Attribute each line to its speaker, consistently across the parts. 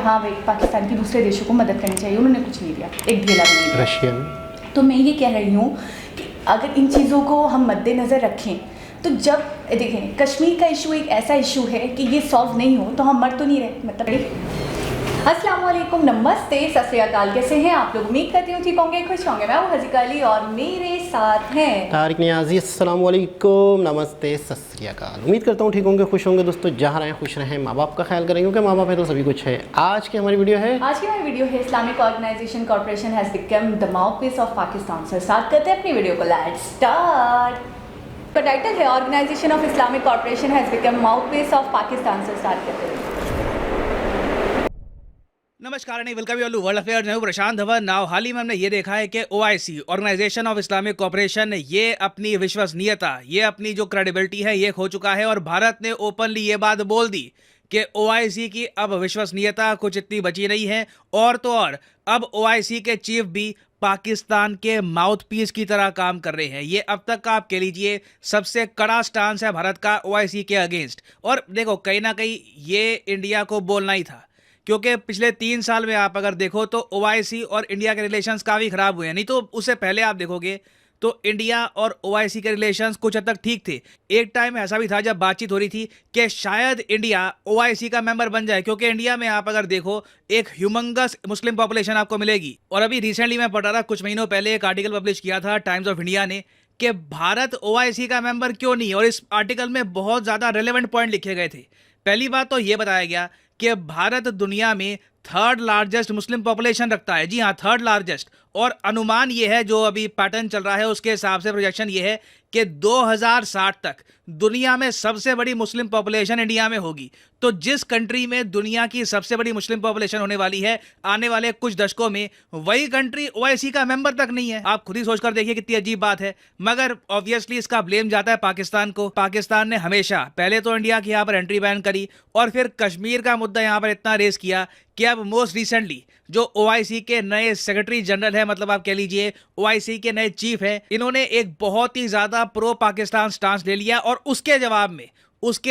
Speaker 1: हाँ भाई पाकिस्तान की दूसरे देशों को मदद करनी चाहिए, उन्होंने कुछ नहीं दिया, एक ढेला भी नहीं दिया।
Speaker 2: रशियन।
Speaker 1: तो मैं ये कह रही हूँ कि अगर इन चीज़ों को हम मद्देनज़र रखें तो जब देखें कश्मीर का इशू एक ऐसा इशू है कि ये सॉल्व नहीं हो तो हम मर तो नहीं रहे, मतलब। अस्सलाम वालेकुम, नमस्ते, सत श्री अकाल, कैसे हैं आप लोग? उम्मीद करती हूँ ठीक होंगे, खुश होंगे। मैं हूँ हज़ीका अली और मेरे साथ हैं
Speaker 2: तारिक नियाज़ी। अस्सलाम वालेकुम, नमस्ते, सत श्री अकाल। उम्मीद करता हूँ ठीक होंगे, खुश होंगे। दोस्तों जहाँ रहें खुश रहें, माँ बाप का ख्याल करें क्योंकि माँ बाप है तो सभी कुछ है। आज की हमारी वीडियो है
Speaker 1: Islamic organisation corporation has become the mouthpiece of Pakistan. Sir start करते हैं अपनी वीडियो को, लेट्स स्टार्ट। का टाइटल है organisation of Islamic corporation has become mouthpiece of Pakistan. से स्टार्ट करते हैं।
Speaker 3: नमस्कार, welcome you all to world affairs. मैं हूं प्रशांत धवन। नाउ हाल ही में हमने ये देखा है कि OIC organisation of Islamic cooperation ये अपनी विश्वसनीयता, ये अपनी जो क्रेडिबिलिटी है ये खो चुका है और भारत ने ओपनली ये बात बोल दी कि ओआईसी की अब विश्वसनीयता कुछ इतनी बची नहीं है। और तो और अब ओआईसी के चीफ भी पाकिस्तान के माउथपीस की तरह काम कर रहे हैं। ये अब तक का आप कह लीजिए सबसे कड़ा स्टांस है भारत का ओआईसी के अगेंस्ट। और देखो कहीं ना कहीं ये इंडिया को बोलना ही था, क्योंकि पिछले 3 साल में आप अगर देखो तो ओआईसी और इंडिया के रिलेशंस काफ़ी ख़राब हुए हैं। नहीं तो उससे पहले आप देखोगे तो इंडिया और ओआईसी के रिलेशंस कुछ हद तक ठीक थे। एक टाइम ऐसा भी था जब बातचीत हो रही थी कि शायद इंडिया ओआईसी का मेंबर बन जाए, क्योंकि इंडिया में आप अगर देखो एक ह्यूमंगस मुस्लिम पॉपुलेशन आपको मिलेगी। और अभी रिसेंटली मैं पढ़ रहा था, कुछ महीनों पहले एक आर्टिकल पब्लिश किया था टाइम्स ऑफ इंडिया ने कि भारत ओआईसी का मेंबर क्यों नहीं। और इस आर्टिकल में बहुत ज़्यादा रेलेवेंट पॉइंट लिखे गए थे। पहली बात तो ये बताया गया कि भारत दुनिया में 3rd लार्जेस्ट मुस्लिम पॉपुलेशन रखता है। जी हाँ, 3rd लार्जेस्ट। और अनुमान ये है, जो अभी पैटर्न चल रहा है उसके हिसाब से प्रोजेक्शन ये है कि 2060 तक दुनिया में सबसे बड़ी मुस्लिम पॉपुलेशन इंडिया में होगी। तो जिस कंट्री में दुनिया की सबसे बड़ी मुस्लिम पॉपुलेशन होने वाली है आने वाले कुछ दशकों में, वही कंट्री ओआईसी का मेंबर तक नहीं है। आप खुद ही सोचकर देखिए कितनी अजीब बात है। मगर ऑब्वियसली इसका ब्लेम जाता है पाकिस्तान को। पाकिस्तान ने हमेशा पहले तो इंडिया की यहाँ पर एंट्री बैन करी और फिर कश्मीर का मुद्दा यहाँ पर इतना रेस किया कि अब मोस्ट रिसेंटली जो ओआईसी के नए सेक्रेटरी जनरल है, मतलब आप कह लीजिए ओआईसी के नए चीफ हैं, इन्होंने एक बहुत ही ज्यादा प्रो पाकिस्तान स्टांस ले लिया। और उसके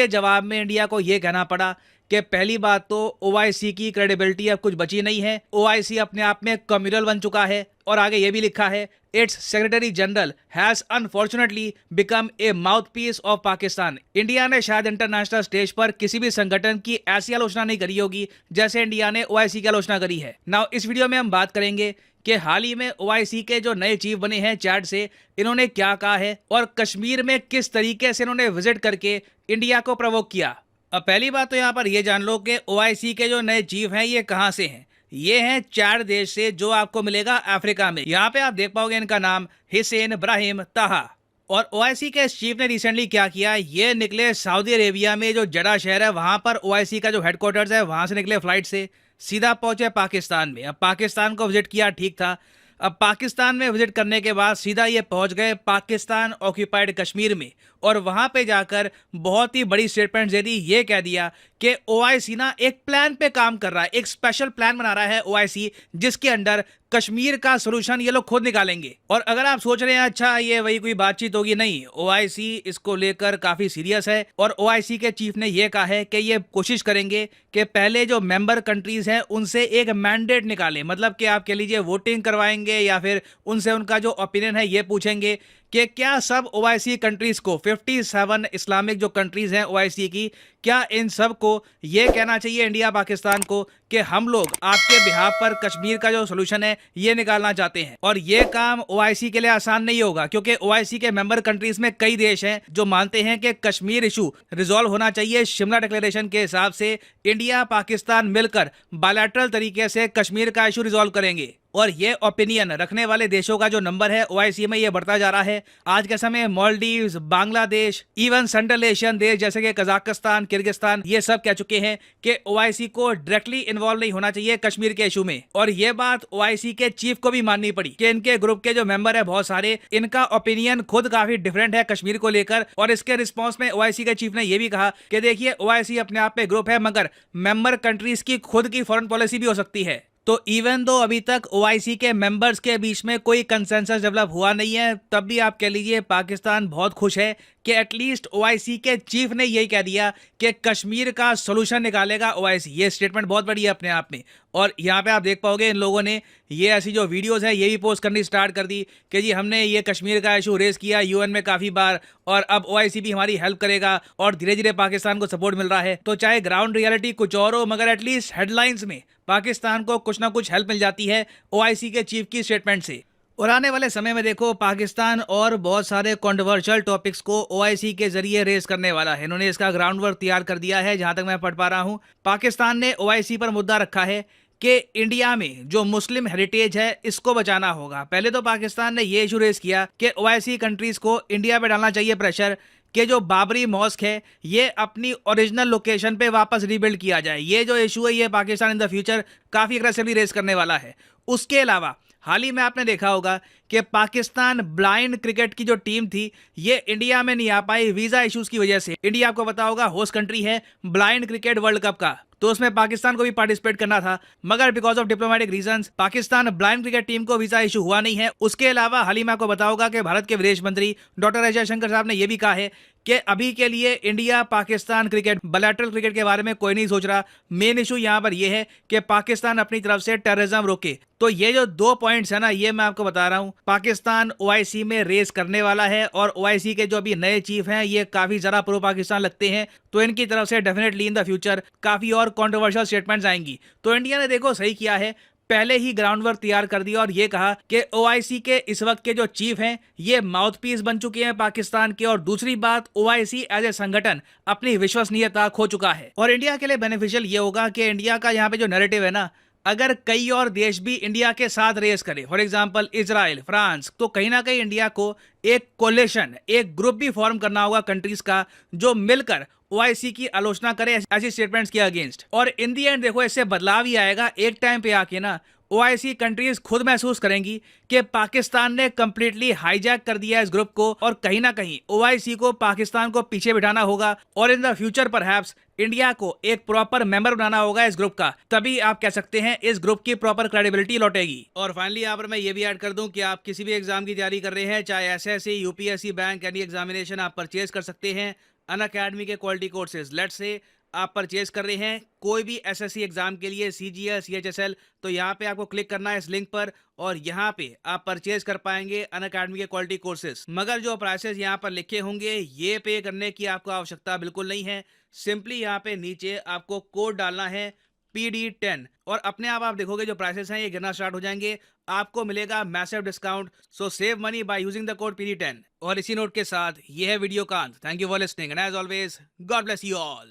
Speaker 3: जवाब में इंडिया को यह कहना पड़ा कि पहली बात तो ओआईसी की क्रेडिबिलिटी अब कुछ बची नहीं है। ओआईसी अपने आप में कम्युनल बन चुका है। और आगे ये भी लिखा है, it's secretary general has unfortunately become a mouthpiece of Pakistan. India ने शायद इंटरनेशनल स्टेज पर किसी भी संगठन की ऐसी आलोचना नहीं करी होगी जैसे इंडिया ने ओआईसी की आलोचना करी है। नाउ इस वीडियो में हम बात करेंगे कि हाल ही में ओआईसी के जो नए चीफ बने हैं चैड से, इन्होंने क्या कहा है और कश्मीर में किस तरीके से इन्होंने विजिट करके इंडिया को प्रवोक किया। अब पहली बात तो यहाँ पर यह जान लो कि ओआईसी के जो नए चीफ हैं ये कहाँ से हैं। ये हैं चैड देश से, जो आपको मिलेगा अफ्रीका में। यहाँ पे आप देख पाओगे इनका नाम हिसैन इब्राहिम ताहा। और ओआईसी के चीफ ने रिसेंटली क्या किया, ये निकले सऊदी अरेबिया में जो जड़ा शहर है वहां पर ओआईसी का जो हेडक्वार्टर्स है वहां से निकले फ्लाइट से, सीधा पहुंचे पाकिस्तान में। अब पाकिस्तान को विजिट किया, ठीक था। अब पाकिस्तान में विजिट करने के बाद सीधा ये पहुंच गए पाकिस्तान ऑक्यूपाइड कश्मीर में। और वहां पे जाकर बहुत ही बड़ी स्टेटमेंट दे दी। ये कह दिया कि ओआईसी ना एक प्लान पे काम कर रहा है, एक स्पेशल प्लान बना रहा है ओआईसी, जिसके अंडर कश्मीर का सॉल्यूशन ये लोग खुद निकालेंगे। और अगर आप सोच रहे हैं अच्छा ये वही कोई बातचीत होगी, नहीं, ओआईसी इसको लेकर काफी सीरियस है। और ओआईसी के चीफ ने यह कहा है कि ये कोशिश करेंगे कि पहले जो मेंबर कंट्रीज हैं उनसे एक मैंडेट निकालें, मतलब कि आप कह लीजिए वोटिंग करवाएंगे या फिर उनसे उनका जो ओपिनियन है ये पूछेंगे कि क्या सब ओआईसी कंट्रीज को, 57 इस्लामिक जो कंट्रीज हैं ओआईसी की, क्या इन सब को ये कहना चाहिए इंडिया पाकिस्तान को कि हम लोग आपके बिहाफ पर कश्मीर का जो सोल्यूशन है ये निकालना चाहते हैं। और ये काम ओआईसी के लिए आसान नहीं होगा, क्योंकि ओआईसी के मेंबर कंट्रीज में कई देश हैं जो मानते हैं कि कश्मीर इशू रिजॉल्व होना चाहिए शिमला डिक्लेरेशन के हिसाब से। इंडिया पाकिस्तान मिलकर बायलैटरल तरीके से कश्मीर का इशू रिजॉल्व करेंगे। और ये ओपिनियन रखने वाले देशों का जो नंबर है ओआईसी में ये बढ़ता जा रहा है। आज के समय Maldives, Bangladesh, even central Asian देश जैसे कि कजाकिस्तान, किर्गिस्तान, ये सब कह चुके हैं कि ओआईसी को डायरेक्टली इन्वॉल्व नहीं होना चाहिए कश्मीर के इशू में। और ये बात ओआईसी के चीफ को भी माननी पड़ी कि इनके ग्रुप के जो मेंबर है बहुत सारे, इनका ओपिनियन खुद काफी डिफरेंट है कश्मीर को लेकर। और इसके रिस्पॉन्स में ओआईसी के चीफ ने यह भी कहा कि देखिए ओआईसी अपने आप में ग्रुप है, मगर मेंबर कंट्रीज की खुद की फॉरेन पॉलिसी भी हो सकती है। तो इवन दो अभी तक ओआईसी के मेंबर्स के बीच में कोई कंसेंसस डेवलप हुआ नहीं है, तब भी आप कह लीजिए पाकिस्तान बहुत खुश है कि एटलीस्ट ओआईसी के चीफ ने यही कह दिया कि कश्मीर का सोल्यूशन निकालेगा ओआईसी। ये स्टेटमेंट बहुत बड़ी है अपने आप में। और यहाँ पे आप देख पाओगे इन लोगों ने ये ऐसी जो वीडियोस है ये भी पोस्ट करनी स्टार्ट कर दी कि जी हमने ये कश्मीर का इशू रेज किया यूएन में काफ़ी बार और अब ओआईसी भी हमारी हेल्प करेगा और धीरे धीरे पाकिस्तान को सपोर्ट मिल रहा है। तो चाहे ग्राउंड रियलिटी कुछ और हो, मगर एटलीस्ट हेडलाइंस में पाकिस्तान को कुछ ना कुछ हेल्प मिल जाती है ओआईसी के चीफ की स्टेटमेंट से। और आने वाले समय में देखो पाकिस्तान और बहुत सारे कंट्रोवर्शियल टॉपिक्स को ओआईसी के जरिए रेज करने वाला है। इन्होंने इसका ग्राउंड वर्क तैयार कर दिया है। जहां तक मैं पढ़ पा रहा हूं, पाकिस्तान ने ओआईसी पर मुद्दा रखा है कि इंडिया में जो मुस्लिम हेरिटेज है इसको बचाना होगा। पहले तो पाकिस्तान ने ये इशू रेज किया कि ओआईसी कंट्रीज को इंडिया पे डालना चाहिए प्रेशर कि जो बाबरी मॉस्क है ये अपनी ओरिजिनल लोकेशन पे वापस रीबिल्ड किया जाए। ये जो इशू है ये पाकिस्तान इन द फ्यूचर काफ़ी अग्रेसिवली रेज करने वाला है। उसके अलावा हाल ही में आपने देखा होगा कि पाकिस्तान ब्लाइंड क्रिकेट की जो टीम थी ये इंडिया में नहीं आ पाई वीज़ा इश्यूज की वजह से। इंडिया आपको पता होगा होस्ट कंट्री है ब्लाइंड क्रिकेट वर्ल्ड कप का, तो उसमें पाकिस्तान को भी पार्टिसिपेट करना था, मगर because of diplomatic reasons Pakistan blind cricket team को वीज़ा इशू हुआ नहीं है। उसके अलावा हाल ही में आपको बताओगा कि भारत के विदेश मंत्री डॉक्टर एस जयशंकर साहब ने यह भी कहा है कि अभी के लिए India Pakistan cricket bilateral cricket के बारे में कोई नहीं सोच रहा। मेन इशू यहाँ पर यह है कि पाकिस्तान अपनी तरफ से टेररिज्म रोके। तो ये जो 2 पॉइंट्स है ना ये मैं आपको बता रहा हूँ पाकिस्तान ओआईसी में रेस करने वाला है। और ओआईसी के जो अभी नए चीफ हैं ये काफी ज्यादा प्रो पाकिस्तान लगते हैं, तो इनकी तरफ से डेफिनेटली इन द फ्यूचर काफी और कंट्रोवर्शियल स्टेटमेंट्स आएंगी। तो इंडिया ने देखो सही किया है, पहले ही ग्राउंड वर्क तैयार कर दिया और ये कहा कि ओआईसी के इस वक्त के जो चीफ हैं ये माउथपीस बन चुके हैं पाकिस्तान के। और दूसरी बात, ओआईसी एज ए संगठन अपनी विश्वसनीयता खो चुका है। और इंडिया के लिए बेनिफिशियल ये होगा कि इंडिया का यहाँ पे जो नैरेटिव है ना, अगर कई और देश भी इंडिया के साथ रेस करे, फॉर एग्जांपल इजराइल, फ्रांस, तो कहीं ना कहीं इंडिया को एक कोलिशन, एक ग्रुप भी फॉर्म करना होगा कंट्रीज का जो मिलकर ओआईसी की आलोचना करे ऐसी स्टेटमेंट्स के अगेंस्ट। और इन दी एंड देखो इससे बदलाव ही आएगा। एक टाइम पे आके ना ओआईसी कंट्रीज खुद महसूस करेंगी कि पाकिस्तान ने कंप्लीटली हाईजैक कर दिया इस ग्रुप को और कहीं ना कहीं ओआईसी को पाकिस्तान को पीछे बिठाना होगा और in the future perhaps India को एक प्रॉपर मेंबर बनाना होगा इस ग्रुप का। तभी आप कह सकते हैं इस ग्रुप की प्रॉपर क्रेडिबिलिटी लौटेगी। और फाइनली यहाँ पर मैं ये भी ऐड कर दूं कि आप किसी भी एग्जाम की तैयारी कर रहे हैं, चाहे SSC, UPSC, bank, any examination, आप परचेज कर सकते हैं अनअकैडमी के क्वालिटी कोर्सेज। लेट्स से आप परचेज कर रहे हैं कोई भी एसएससी एग्जाम के लिए, सीजीएल, सीएचएसएल, तो यहाँ पे आपको क्लिक करना है इस लिंक पर और यहाँ पे आप परचेज कर पाएंगे अनअकैडमी के क्वालिटी कोर्सेज। मगर जो प्राइसेस यहाँ पर लिखे होंगे ये पे करने की आपको आवश्यकता बिल्कुल नहीं है। सिंपली यहाँ पे नीचे आपको कोड डालना है PD10 और अपने आप देखोगे जो प्राइसेस हैं ये गिरना स्टार्ट हो जाएंगे। आपको मिलेगा massive discount, so save money by using the code PD10। और इसी नोट के साथ ये है वीडियो का अंत। Thank you for listening and as always God bless you all.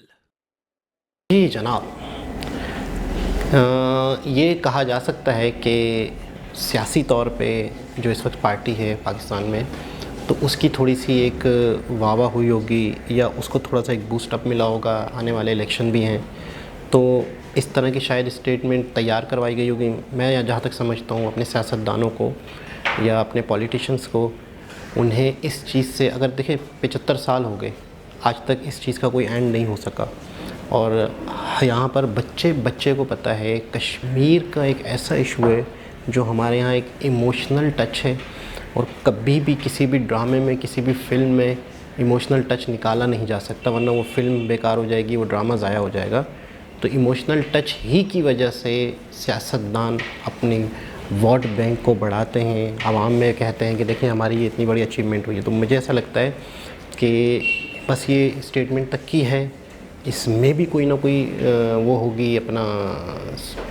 Speaker 2: जी जनाब, ये कहा जा सकता है कि सियासी तौर पे जो इस वक्त पार्टी है पाकिस्तान में, तो उसकी थोड़ी सी एक वाह हुई होगी या उसको थोड़ा सा एक बूस्टअप मिला होगा। आने वाले इलेक्शन भी हैं तो इस तरह की शायद स्टेटमेंट तैयार करवाई गई होगी। मैं जहाँ तक समझता हूँ अपने सियासतदानों को या अपने पॉलिटिशियंस को, उन्हें इस चीज़ से, अगर देखें 75 साल हो गए आज तक इस चीज़ का कोई एंड नहीं हो सका। और यहाँ पर बच्चे को पता है कश्मीर का एक ऐसा इशू है जो हमारे यहाँ एक इमोशनल टच है और कभी भी किसी भी ड्रामे में, किसी भी फिल्म में इमोशनल टच निकाला नहीं जा सकता, वरना वो फिल्म बेकार हो जाएगी, वो ड्रामा ज़ाया हो जाएगा। तो इमोशनल टच ही की वजह से सियासतदान अपनी वोट बैंक को बढ़ाते हैं, आवाम में कहते हैं कि देखें हमारी ये इतनी बड़ी अचीवमेंट हुई है। तो मुझे ऐसा लगता है कि बस ये स्टेटमेंट तक की है, इसमें भी कोई ना कोई वो होगी, अपना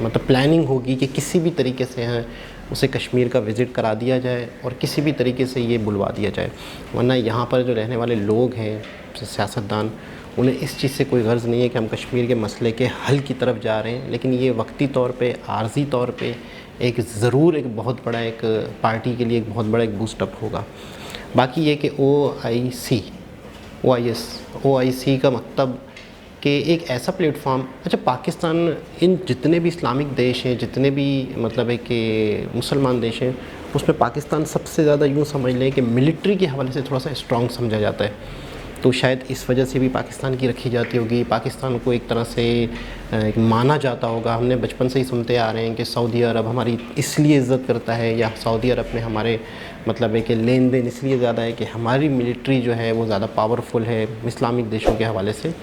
Speaker 2: मतलब प्लानिंग होगी कि किसी भी तरीके से हैं उसे कश्मीर का विज़िट करा दिया जाए और किसी भी तरीके से ये बुलवा दिया जाए। वरना यहाँ पर जो रहने वाले लोग हैं, सियासतदान, उन्हें इस चीज़ से कोई गर्ज़ नहीं है कि हम कश्मीर के मसले के हल की तरफ जा रहे हैं। लेकिन ये वक्ती तौर पे, आर्जी तौर पे एक ज़रूर एक बहुत बड़ा एक पार्टी के लिए एक बहुत बड़ा एक बूस्टअप होगा। बाकी ये कि OIC का मतलब कि एक ऐसा प्लेटफॉर्म, अच्छा पाकिस्तान इन जितने भी इस्लामिक देश हैं, जितने भी मतलब है कि मुसलमान देश हैं, उसमें पाकिस्तान सबसे ज़्यादा यूँ समझ लें कि मिलिट्री के हवाले से थोड़ा सा स्ट्रॉन्ग समझा जाता है। तो शायद इस वजह से भी पाकिस्तान की रखी जाती होगी। पाकिस्तान को एक तरह से माना जाता होगा। हमने बचपन से ही सुनते आ रहे हैं कि सऊदी अरब हमारी इसलिए इज़्ज़त करता है, या सऊदी अरब में हमारे मतलब है कि लेन देन इसलिए ज़्यादा है कि हमारी मिलिट्री जो है वो ज़्यादा पावरफुल है इस्लामिक देशों के हवाले से।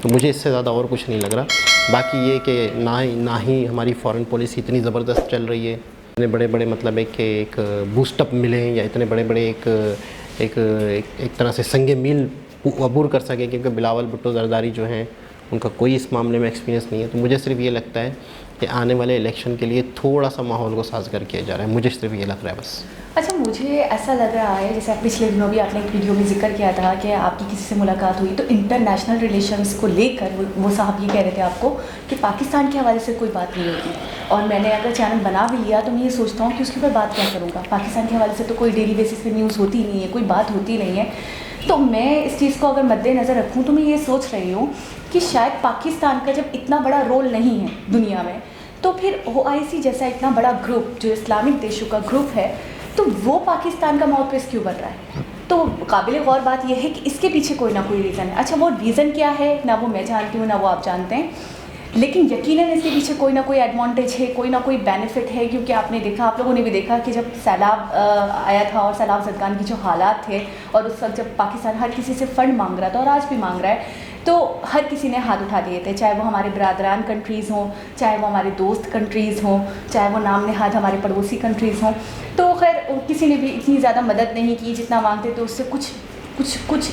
Speaker 2: तो मुझे इससे ज़्यादा और कुछ नहीं लग रहा। बाकी ये कि ना ही हमारी फ़ॉरेन पॉलिसी इतनी ज़बरदस्त चल रही है, इतने बड़े बड़े मतलब है कि एक बूस्टअप मिले, या इतने बड़े बड़े एक तरह से संगे मील अबूर कर सके, क्योंकि बिलावल भुट्टो जरदारी जो हैं उनका कोई इस मामले में एक्सपीरियंस नहीं है। तो मुझे सिर्फ ये लगता है कि आने वाले इलेक्शन के लिए थोड़ा सा माहौल को साजगार किया जा रहा है। मुझे सिर्फ ये लग रहा है बस।
Speaker 1: अच्छा, मुझे ऐसा लग रहा है जैसे पिछले दिनों भी आपने एक वीडियो में जिक्र किया था कि आपकी किसी से मुलाकात हुई तो इंटरनेशनल रिलेशंस को लेकर वो साहब ये कह रहे थे आपको कि पाकिस्तान के हवाले से कोई बात नहीं होती। और मैंने अगर चैनल बना भी लिया तो मैं ये सोचता हूँ कि उसके ऊपर बात क्या करूँगा। पाकिस्तान के हवाले से तो कोई डेली बेसिस पे न्यूज़ होती नहीं है, कोई बात होती नहीं है। तो मैं इस चीज़ को अगर मद्देनज़र रखूँ तो मैं ये सोच रही हूँ कि शायद पाकिस्तान का जब इतना बड़ा रोल नहीं है दुनिया में, तो फिर OIC जैसा इतना बड़ा ग्रुप जो इस्लामिक देशों का ग्रुप है, तो वो पाकिस्तान का माउथपीस क्यों बन रहा है? तो काबिल गौर बात यह है कि इसके पीछे कोई ना कोई रीज़न है। अच्छा, वो रीज़न क्या है ना वो मैं जानती हूँ ना वो आप जानते हैं, लेकिन यकीनन इसके पीछे कोई ना कोई एडवांटेज है, कोई ना कोई बेनिफिट है। क्योंकि आपने देखा, आप लोगों ने भी देखा कि जब सैलाब आया था और सैलाब ज़दगान की जो हालात थे, और उस वक्त जब पाकिस्तान हर किसी से फ़ंड मांग रहा था और आज भी मांग रहा है, तो हर किसी ने हाथ उठा दिए थे, चाहे वो हमारे बरादरान कंट्रीज़ हों, चाहे वो हमारे दोस्त कंट्रीज़ हों, चाहे वो नाम नहाद हमारे पड़ोसी कंट्रीज़ हों। तो खैर किसी ने भी इतनी ज़्यादा मदद नहीं की, जितना मांगते थे उससे कुछ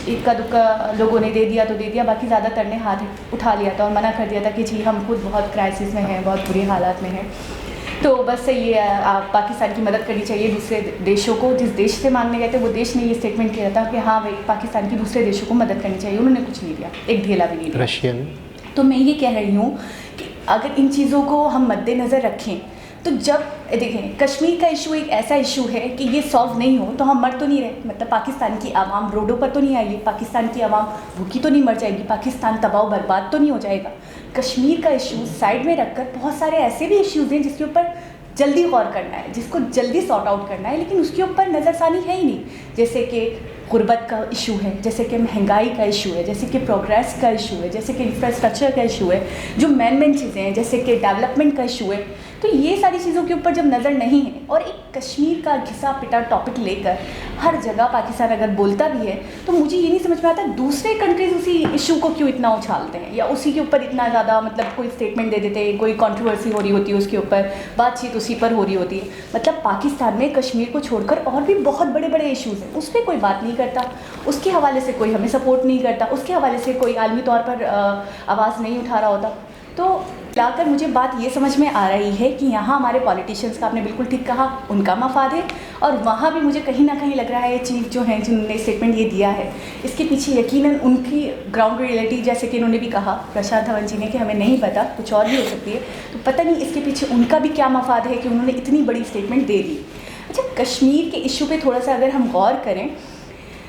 Speaker 1: इक्का दुक्का लोगों ने दे दिया तो दे दिया, बाकी ज़्यादातर ने हाथ उठा लिया था और मना कर दिया था कि जी हम खुद बहुत क्राइसिस में हैं, बहुत बुरे हालात में हैं। तो बस ये पाकिस्तान की मदद करनी चाहिए दूसरे देशों को। जिस देश से मांगने गए थे वो देश ने ये स्टेटमेंट किया था कि हाँ भाई पाकिस्तान की दूसरे देशों को मदद करनी चाहिए। उन्होंने कुछ नहीं दिया, एक ढेला भी नहीं दिया।
Speaker 2: रशियन।
Speaker 1: तो मैं ये कह रही हूँ कि अगर इन चीज़ों को हम मद्देनज़र रखें तो जब देखें कश्मीर का इशू एक ऐसा इशू है कि ये सॉल्व नहीं हो तो हम मर तो नहीं रहे। मतलब पाकिस्तान की आवाम रोडों पर तो नहीं आएगी, पाकिस्तान की आवाम भूखी तो नहीं मर जाएगी, पाकिस्तान तबाह बर्बाद तो नहीं हो जाएगा। कश्मीर का इशू साइड में रखकर बहुत सारे ऐसे भी इश्यूज़ हैं जिसके ऊपर जल्दी गौर करना है, जिसको जल्दी सॉर्ट आउट करना है, लेकिन उसके ऊपर नज़रसानी है ही नहीं। जैसे कि गुर्बत का इशू है, जैसे कि महंगाई का इशू है, जैसे कि प्रोग्रेस का इशू है, जैसे कि इंफ्रास्ट्रक्चर का इशू है, जो मेन चीज़ें हैं, जैसे कि डेवलपमेंट का इशू है। तो ये सारी चीज़ों के ऊपर जब नज़र नहीं है और एक कश्मीर का घिसा पिटा टॉपिक लेकर हर जगह पाकिस्तान अगर बोलता भी है, तो मुझे ये नहीं समझ में आता दूसरे कंट्रीज उसी इशू को क्यों इतना उछालते हैं या उसी के ऊपर इतना ज़्यादा मतलब कोई स्टेटमेंट दे देते हैं, कोई कंट्रोवर्सी हो रही होती है उसके ऊपर, बातचीत उसी पर हो रही होती है। मतलब पाकिस्तान में कश्मीर को छोड़कर और भी बहुत बड़े बड़े इशूज़ हैं, उस पर कोई बात नहीं करता, उसके हवाले से कोई हमें सपोर्ट नहीं करता, उसके हवाले से कोई आलमी तौर पर आवाज़ नहीं उठा रहा होता। तो लाकर मुझे बात ये समझ में आ रही है कि यहाँ हमारे पॉलिटिशियंस का, आपने बिल्कुल ठीक कहा, उनका मफाद है, और वहाँ भी मुझे कहीं ना कहीं लग रहा है चीफ जो हैं जिन्होंने स्टेटमेंट ये दिया है इसके पीछे यकीनन उनकी ग्राउंड रियलिटी, जैसे कि इन्होंने भी कहा प्रशांत धवन जी ने कि हमें नहीं पता, कुछ और भी हो सकती है, तो पता नहीं इसके पीछे उनका भी क्या मफाद है कि उन्होंने इतनी बड़ी स्टेटमेंट दे दी। अच्छा, कश्मीर के इशू पे थोड़ा सा अगर हम गौर करें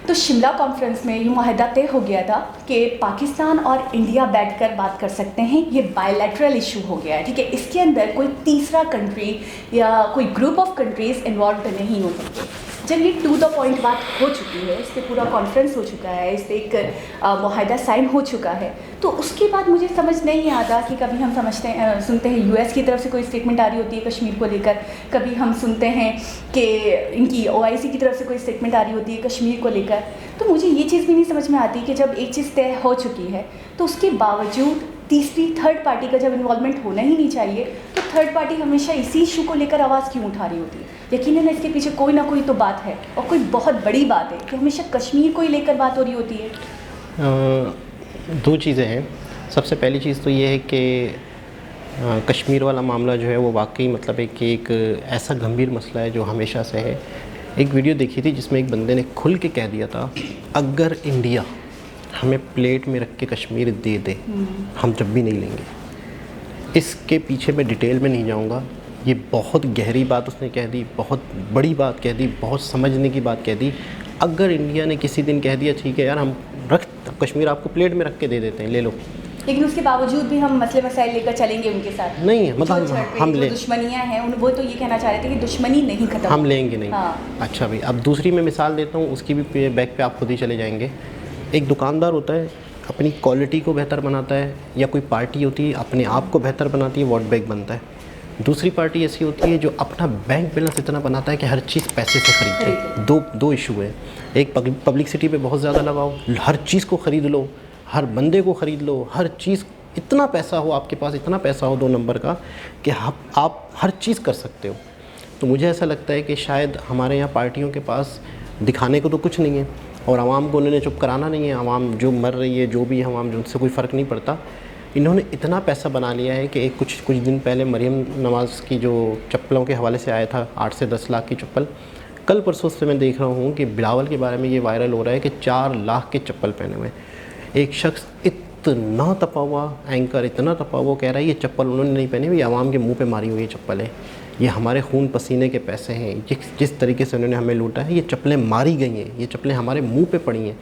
Speaker 1: तो शिमला कॉन्फ्रेंस में ये मुआहदा तय हो गया था कि पाकिस्तान और इंडिया बैठकर बात कर सकते हैं, ये बायलैटरल इशू हो गया है, ठीक है। इसके अंदर कोई तीसरा कंट्री या कोई ग्रुप ऑफ कंट्रीज़ इन्वॉल्व नहीं हो सकते। जब ये टू द पॉइंट बात हो चुकी है, इस पर पूरा कॉन्फ्रेंस हो चुका है, इस पर एक मुआहदा साइन हो चुका है, तो उसके बाद मुझे समझ नहीं आता कि कभी हम सुनते हैं US की तरफ से कोई स्टेटमेंट आ रही होती है कश्मीर को लेकर, कभी हम सुनते हैं कि इनकी OIC की तरफ से कोई स्टेटमेंट आ रही होती है कश्मीर को लेकर। तो मुझे ये चीज़ भी नहीं समझ में आती कि जब एक चीज़ तय हो चुकी है तो उसके बावजूद तीसरी थर्ड पार्टी का जब इन्वॉल्वमेंट होना ही नहीं चाहिए, तो थर्ड पार्टी हमेशा इसी इशू को लेकर आवाज़ क्यों उठा रही होती है। यकीनन इसके पीछे कोई ना कोई तो बात है, और कोई बहुत बड़ी बात है कि हमेशा कश्मीर को ही लेकर बात हो रही होती है।
Speaker 2: दो चीज़ें हैं। सबसे पहली चीज़ तो ये है कि कश्मीर वाला मामला जो है वो वाकई मतलब है कि एक ऐसा गंभीर मसला है जो हमेशा से है। एक वीडियो देखी थी जिसमें एक बंदे ने खुल के कह दिया था, अगर इंडिया हमें प्लेट में रख के कश्मीर दे दे हम जब भी नहीं लेंगे। इसके पीछे मैं डिटेल में नहीं जाऊंगा, ये बहुत गहरी बात उसने कह दी, बहुत बड़ी बात कह दी, बहुत समझने की बात कह दी। अगर इंडिया ने किसी दिन कह दिया ठीक है यार हम कश्मीर आपको प्लेट में रख के दे देते हैं, ले लो,
Speaker 1: लेकिन उसके बावजूद भी हम मसले मसाइल लेकर चलेंगे उनके साथ,
Speaker 2: नहीं मतलब हम ले
Speaker 1: दुश्मनियाँ हैं वो तो ये कहना चाह रहे थे कि दुश्मनी नहीं खत्म,
Speaker 2: हम लेंगे नहीं।
Speaker 1: हाँ।
Speaker 2: अच्छा भाई, अब दूसरी मैं मिसाल देता हूँ, उसकी भी बैक पे आप खुद ही चले जाएंगे एक दुकानदार होता है, अपनी क्वालिटी को बेहतर बनाता है, या कोई पार्टी होती है अपने आप को बेहतर बनाती है, वोट बैंक बनता है। दूसरी पार्टी ऐसी होती है जो अपना बैंक बैलेंस इतना बनाता है कि हर चीज़ पैसे से खरीदते। दो इशू है। एक पब्लिसिटी पे बहुत ज़्यादा लगाओ, हर चीज़ को ख़रीद लो, हर बंदे को ख़रीद लो, हर चीज़, इतना पैसा हो आपके पास, इतना पैसा हो 2 नंबर का कि आप हर चीज़ कर सकते हो। तो मुझे ऐसा लगता है कि शायद हमारे यहाँ पार्टियों के पास दिखाने को तो कुछ नहीं है, और आवाम को उन्होंने चुप कराना नहीं है। आवाम जो मर रही है, जो भी आवाम, जो उनसे कोई फ़र्क नहीं पड़ता। इन्होंने इतना पैसा बना लिया है कि कुछ दिन पहले मरीम नवाज़ की जो चप्पलों के हवाले से आया था 8 से 10 लाख की चप्पल, कल परसों से मैं देख रहा हूँ कि बिलावल के बारे में ये वायरल हो रहा है कि 4 लाख के चप्पल पहने हुए एक शख्स। इतना तपा हुआ एंकर, इतना तपा हुआ कह रहा है ये चप्पल उन्होंने नहीं पहनी हुई, आवाम के मुंह पे मारी हुई ये चप्पल है, ये हमारे खून पसीने के पैसे हैं, जिस तरीके से उन्होंने हमें लूटा है, ये चप्पलें मारी गई हैं, ये चप्पलें हमारे मुंह पे पड़ी हैं।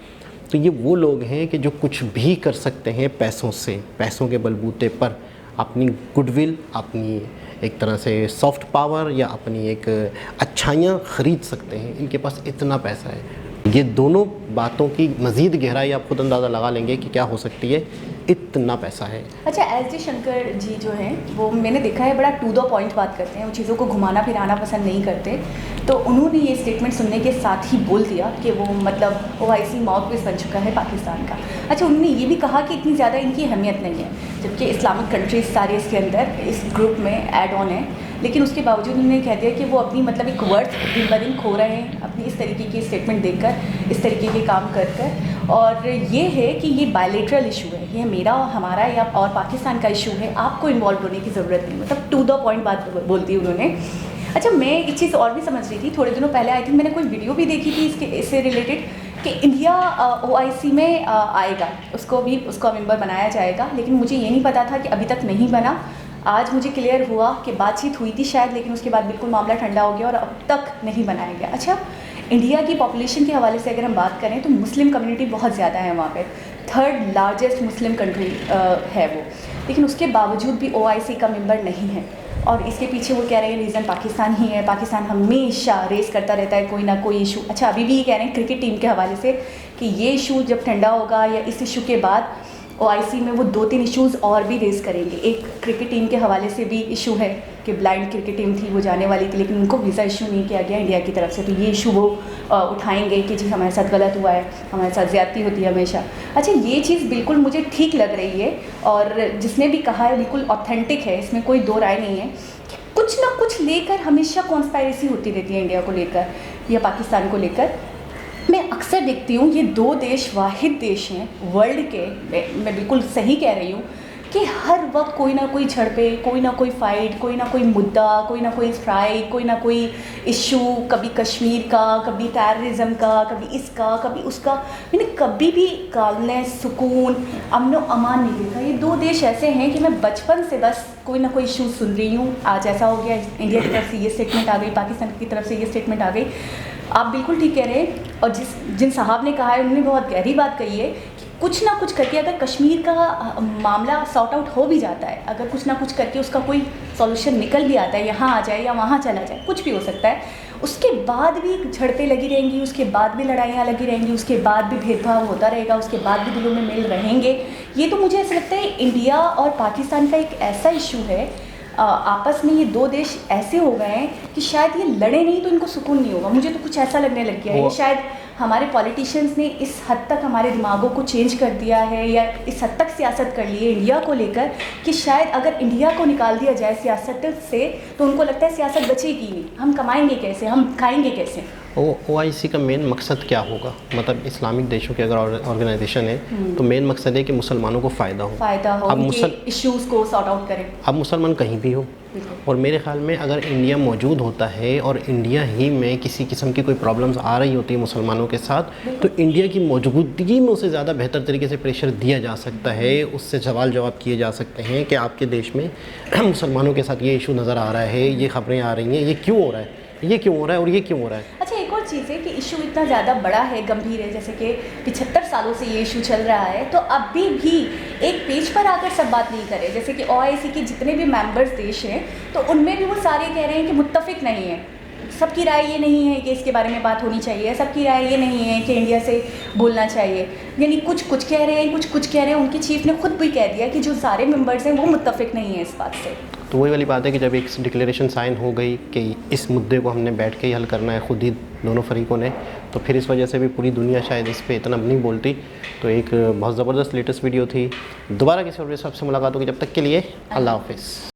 Speaker 2: तो ये वो लोग हैं कि जो कुछ भी कर सकते हैं पैसों से, पैसों के बलबूते पर अपनी गुडविल, अपनी एक तरह से सॉफ्ट पावर या अपनी एक अच्छाइयाँ ख़रीद सकते हैं। इनके पास इतना पैसा है। ये दोनों बातों की मज़ीद गहराई आप खुद अंदाज़ा लगा लेंगे कि क्या हो सकती है, इतना पैसा है।
Speaker 1: अच्छा, एस डी शंकर जी जो हैं वो मैंने देखा है बड़ा टू द पॉइंट बात करते हैं, वो चीज़ों को घुमाना फिराना पसंद नहीं करते। तो उन्होंने ये स्टेटमेंट सुनने के साथ ही बोल दिया कि वो मतलब OIC माउथपीस बन चुका है पाकिस्तान का। अच्छा, उन्होंने ये भी कहा कि इतनी ज़्यादा इनकी अहमियत नहीं है, जबकि इस्लामिक कंट्रीज़ सारे इसके अंदर इस ग्रुप में ऐड ऑन है, लेकिन उसके बावजूद उन्होंने कह दिया कि वो अपनी मतलब एक वर्थ दिन ब दिन खो रहे हैं अपनी इस तरीके की स्टेटमेंट देकर, इस तरीके के काम कर कर। और ये है कि ये बायलेटरल इशू है, ये मेरा, हमारा या और पाकिस्तान का इशू है, आपको इन्वॉल्व होने की ज़रूरत नहीं। मतलब टू द पॉइंट बात बोलती है उन्होंने। अच्छा, मैं एक चीज़ और भी समझ रही थी, थोड़े दिनों पहले आई थिंक मैंने कोई वीडियो भी देखी थी इससे रिलेटेड कि इंडिया OIC में आएगा, उसको मेंबर बनाया जाएगा, लेकिन मुझे ये नहीं पता था कि अभी तक नहीं बना। आज मुझे क्लियर हुआ कि बातचीत हुई थी शायद, लेकिन उसके बाद बिल्कुल मामला ठंडा हो गया और अब तक नहीं बनाया गया। अच्छा, इंडिया की पॉपुलेशन के हवाले से अगर हम बात करें तो मुस्लिम कम्युनिटी बहुत ज़्यादा है वहाँ पे, 3rd लार्जेस्ट मुस्लिम कंट्री है वो, लेकिन उसके बावजूद भी OIC का मेंबर नहीं है। और इसके पीछे वो कह रहे हैं रीज़न पाकिस्तान ही है, पाकिस्तान हमेशा रेस करता रहता है कोई ना कोई इशू। अच्छा, अभी भी ये कह रहे हैं क्रिकेट टीम के हवाले से कि ये इशू जब ठंडा होगा या इस इशू के बाद OIC में वो 2-3 इश्यूज़ और भी रेज़ करेंगे। एक क्रिकेट टीम के हवाले से भी इशू है कि ब्लाइंड क्रिकेट टीम थी, वो जाने वाली थी, लेकिन उनको वीज़ा इशू नहीं किया गया इंडिया की तरफ से, तो ये इशू वो उठाएंगे कि जी हमारे साथ गलत हुआ है, हमारे साथ ज़्यादती होती है हमेशा। अच्छा, ये चीज़ बिल्कुल मुझे ठीक लग रही है, और जिसने भी कहा है बिल्कुल ऑथेंटिक है, इसमें कोई दो राय नहीं है कि कुछ ना कुछ लेकर हमेशा कॉन्स्पायरेसी होती रहती है इंडिया को लेकर या पाकिस्तान को लेकर। मैं अक्सर देखती हूँ ये 2 देश वाहिद देश हैं वर्ल्ड के, मैं बिल्कुल सही कह रही हूँ कि हर वक्त कोई ना कोई झड़पे, कोई ना कोई फाइट, कोई ना कोई मुद्दा, कोई ना कोई स्ट्राइक, कोई ना कोई इशू, कभी कश्मीर का, कभी टेररिज्म का, कभी इसका, कभी उसका। मैंने कभी भी कालनेस, सुकून, अमन व अमान नहीं देखा। ये 2 देश ऐसे हैं कि मैं बचपन से बस कोई ना कोई इशू सुन रही हूँ। आज ऐसा हो गया, इंडिया की तरफ से ये स्टेटमेंट आ गई, पाकिस्तान की तरफ से ये स्टेटमेंट आ गई। आप बिल्कुल ठीक कह रहे हैं, और जिन साहब ने कहा है उन्होंने बहुत गहरी बात कही है कि कुछ ना कुछ करके अगर कश्मीर का मामला सॉर्ट आउट हो भी जाता है, अगर कुछ ना कुछ करके उसका कोई सॉल्यूशन निकल भी आता है, यहाँ आ जाए या वहाँ चला जाए, कुछ भी हो सकता है, उसके बाद भी झड़पें लगी रहेंगी, उसके बाद भी लड़ाइयाँ लगी रहेंगी, उसके बाद भी भेदभाव होता रहेगा, उसके बाद भी दिलों में मेल रहेंगे। ये तो मुझे ऐसा लगता है इंडिया और पाकिस्तान का एक ऐसा इशू है, आपस में ये 2 देश ऐसे हो गए हैं कि शायद ये लड़े नहीं तो इनको सुकून नहीं होगा। मुझे तो कुछ ऐसा लगने लग गया है, शायद हमारे पॉलिटिशियंस ने इस हद तक हमारे दिमागों को चेंज कर दिया है या इस हद तक सियासत कर ली है इंडिया को लेकर कि शायद अगर इंडिया को निकाल दिया जाए सियासत से तो उनको लगता है सियासत बचेगी नहीं, हम कमाएंगे कैसे, हम खाएंगे कैसे।
Speaker 2: OIC का मेन मकसद क्या होगा? मतलब इस्लामिक देशों की अगर ऑर्गेनाइजेशन है तो मेन मकसद है कि मुसलमानों को फ़ायदा हो,
Speaker 1: अब इश्यूज़ को सॉर्ट आउट करें।
Speaker 2: अब मुसलमान कहीं भी हो, और मेरे ख़्याल में अगर इंडिया मौजूद होता है और इंडिया ही में किसी किस्म की कोई प्रॉब्लम्स आ रही होती है मुसलमानों के साथ, तो इंडिया की मौजूदगी में उसे ज़्यादा बेहतर तरीके से प्रेशर दिया जा सकता है, उससे सवाल जवाब किए जा सकते हैं कि आपके देश में मुसलमानों के साथ ये इशू नज़र आ रहा है, ये खबरें आ रही हैं, ये क्यों हो रहा है, ये क्यों हो रहा है और ये क्यों हो रहा है।
Speaker 1: अच्छा, एक और चीज़ है कि इशू इतना ज़्यादा बड़ा है, गंभीर है, जैसे कि 75 सालों से ये इशू चल रहा है, तो अभी भी एक पेज पर आकर सब बात नहीं करे। जैसे कि OIC के जितने भी मेंबर्स देश हैं तो उनमें भी वो सारे कह रहे हैं कि मुत्तफिक नहीं है, सबकी राय ये नहीं है कि इसके बारे में बात होनी चाहिए, सबकी राय ये नहीं है कि इंडिया से बोलना चाहिए, यानी कुछ कुछ कह रहे हैं, कुछ कह रहे हैं। उनकी चीफ ने खुद भी कह दिया कि जो सारे मेंबर्स हैं वो मुत्तफिक नहीं है इस बात से।
Speaker 2: तो वही वाली बात है कि जब एक डिक्लेरेशन साइन हो गई कि इस मुद्दे को हमने बैठ के ही हल करना है खुद ही दोनों फरीकों ने, तो फिर इस वजह से भी पूरी दुनिया शायद इस पर इतना नहीं बोलती। तो एक बहुत ज़बरदस्त लेटेस्ट वीडियो थी। दोबारा किसी और सबसे मुलाकात होगी, जब तक के लिए अल्लाह हाफिज़।